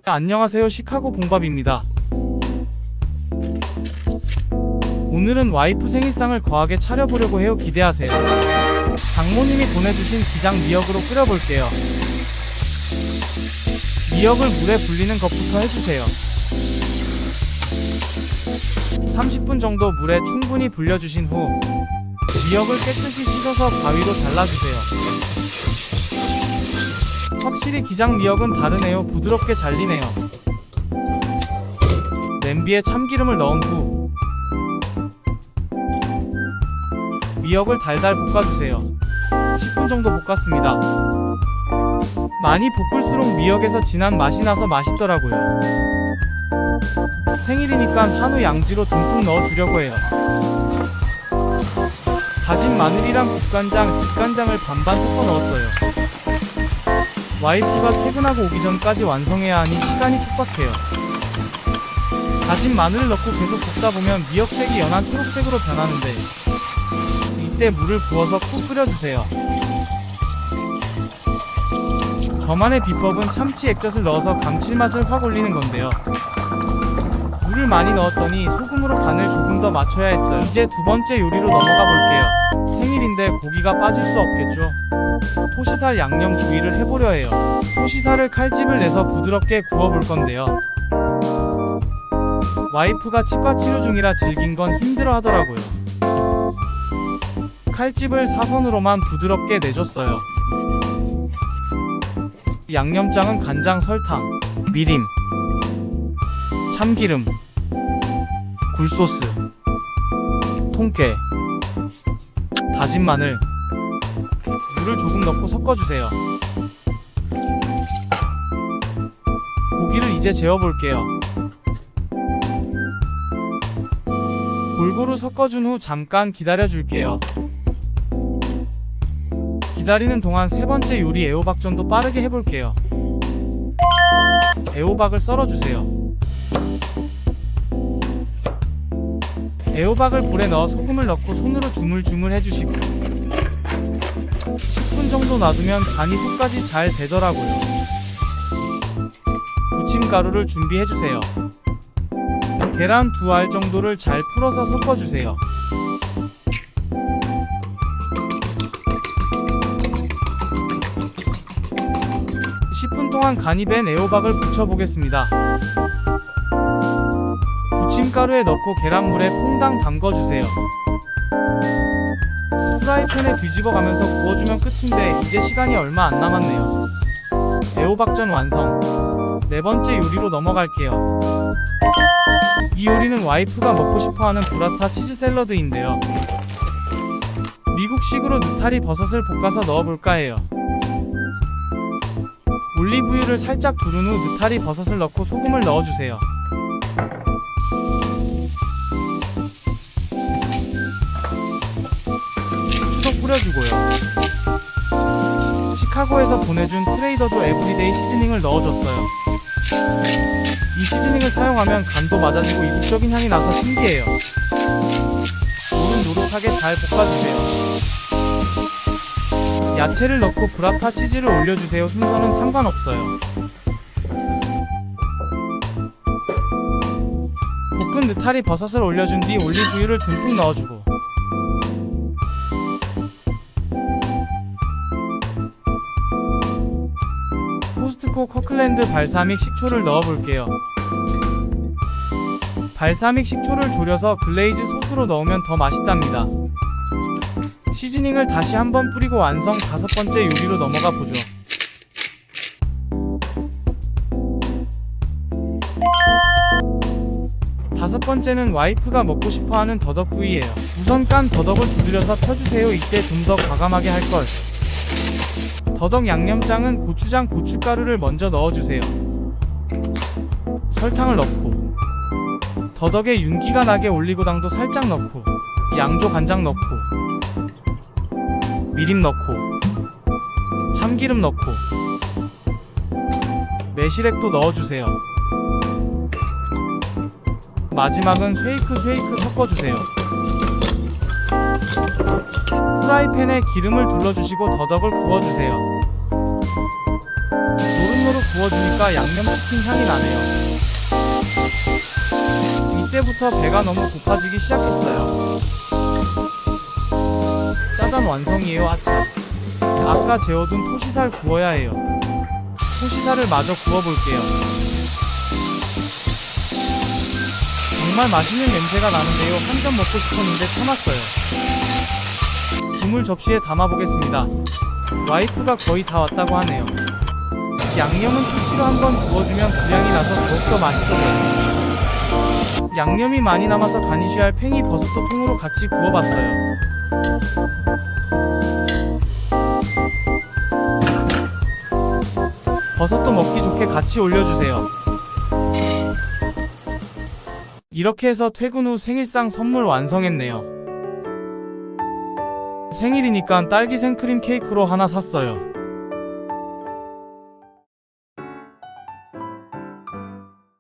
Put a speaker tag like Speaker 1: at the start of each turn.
Speaker 1: 안녕하세요, 시카고 봉밥입니다. 오늘은 와이프 생일상을 거하게 차려보려고 해요. 기대하세요. 장모님이 보내주신 기장 미역으로 끓여볼게요. 미역을 물에 불리는 것부터 해주세요. 30분 정도 물에 충분히 불려주신 후 미역을 깨끗이 씻어서 가위로 잘라주세요. 확실히 기장 미역은 다르네요. 부드럽게 잘리네요. 냄비에 참기름을 넣은 후 미역을 달달 볶아주세요. 10분 정도 볶았습니다. 많이 볶을수록 미역에서 진한 맛이 나서 맛있더라고요. 생일이니까 한우 양지로 듬뿍 넣어주려고 해요. 다진 마늘이랑 국간장, 집간장을 반반 섞어 넣었어요. 와이프가 퇴근하고 오기 전까지 완성해야 하니 시간이 촉박해요. 다진 마늘을 넣고 계속 볶다 보면 미역색이 연한 초록색으로 변하는데 이때 물을 부어서 푹 끓여주세요. 저만의 비법은 참치 액젓을 넣어서 감칠맛을 확 올리는 건데요. 물을 많이 넣었더니 소금으로 간을 조금 더 맞춰야 했어요. 이제 두 번째 요리로 넘어가 볼게요. 생일인데 고기가 빠질 수 없겠죠. 토시살 양념 구이를 해보려 해요. 토시살을 칼집을 내서 부드럽게 구워볼 건데요. 와이프가 치과 치료 중이라 질긴 건 힘들어 하더라고요. 칼집을 사선으로만 부드럽게 내줬어요. 양념장은 간장, 설탕, 미림, 참기름, 굴소스, 통깨, 다진 마늘, 물을 조금 넣고 섞어주세요. 고기를 이제 재워볼게요. 골고루 섞어준 후 잠깐 기다려줄게요. 기다리는 동안 세 번째 요리 애호박전도 빠르게 해볼게요. 애호박을 썰어주세요. 애호박을 볼에 넣어 소금을 넣고 손으로 주물주물 해주시고 10분 정도 놔두면 간이 속까지 잘 배더라고요. 부침가루를 준비해주세요. 계란 2알 정도를 잘 풀어서 섞어주세요. 10분 동안 간이 밴 애호박을 부쳐보겠습니다. 부침가루에 넣고 계란물에 퐁당 담궈주세요. 프라이팬에 뒤집어가면서 구워주면 끝인데 이제 시간이 얼마 안 남았네요. 애호박전 완성. 네 번째 요리로 넘어갈게요. 이 요리는 와이프가 먹고 싶어하는 브라타 치즈 샐러드인데요. 미국식으로 느타리 버섯을 볶아서 넣어볼까 해요. 올리브유를 살짝 두른 후 느타리 버섯을 넣고 소금을 넣어주세요. 후추도 뿌려주고요. 시카고에서 보내준 트레이더조 에브리데이 시즈닝을 넣어줬어요. 이 시즈닝을 사용하면 간도 맞아지고 이국적인 향이 나서 신기해요. 노릇노릇하게 잘 볶아주세요. 야채를 넣고 브라타 치즈를 올려주세요. 순서는 상관없어요. 볶은 느타리 버섯을 올려준 뒤 올리브유를 듬뿍 넣어주고 코스트코 커클랜드 발사믹 식초를 넣어볼게요. 발사믹 식초를 졸여서 글레이즈 소스로 넣으면 더 맛있답니다. 시즈닝을 다시 한번 뿌리고 완성. 5번째 요리로 넘어가 보죠. 다섯 번째는 와이프가 먹고 싶어하는 더덕구이예요. 우선 깐 더덕을 두드려서 펴주세요. 이때 좀 더 과감하게 할걸. 더덕 양념장은 고추장, 고춧가루를 먼저 넣어주세요. 설탕을 넣고 더덕에 윤기가 나게 올리고당도 살짝 넣고 양조 간장 넣고 미림 넣고 참기름 넣고 매실액도 넣어주세요. 마지막은 쉐이크 섞어주세요. 프라이팬에 기름을 둘러주시고 더덕을 구워주세요. 구워주니까 양념치킨 향이 나네요. 이때부터 배가 너무 고파지기 시작했어요. 짜장 완성이에요. 아차. 아까 재워둔 토시살 구워야 해요. 토시살을 마저 구워볼게요. 정말 맛있는 냄새가 나는데요. 한 점 먹고 싶었는데 참았어요. 국물 접시에 담아보겠습니다. 와이프가 거의 다 왔다고 하네요. 양념은 토치로 한번 구워주면 분량이 나서 더욱더 맛있어져요. 양념이 많이 남아서 가니쉬할 팽이 버섯도 통으로 같이 구워봤어요. 버섯도 먹기 좋게 같이 올려주세요. 이렇게 해서 퇴근 후 생일상 선물 완성했네요. 생일이니까 딸기 생크림 케이크로 하나 샀어요.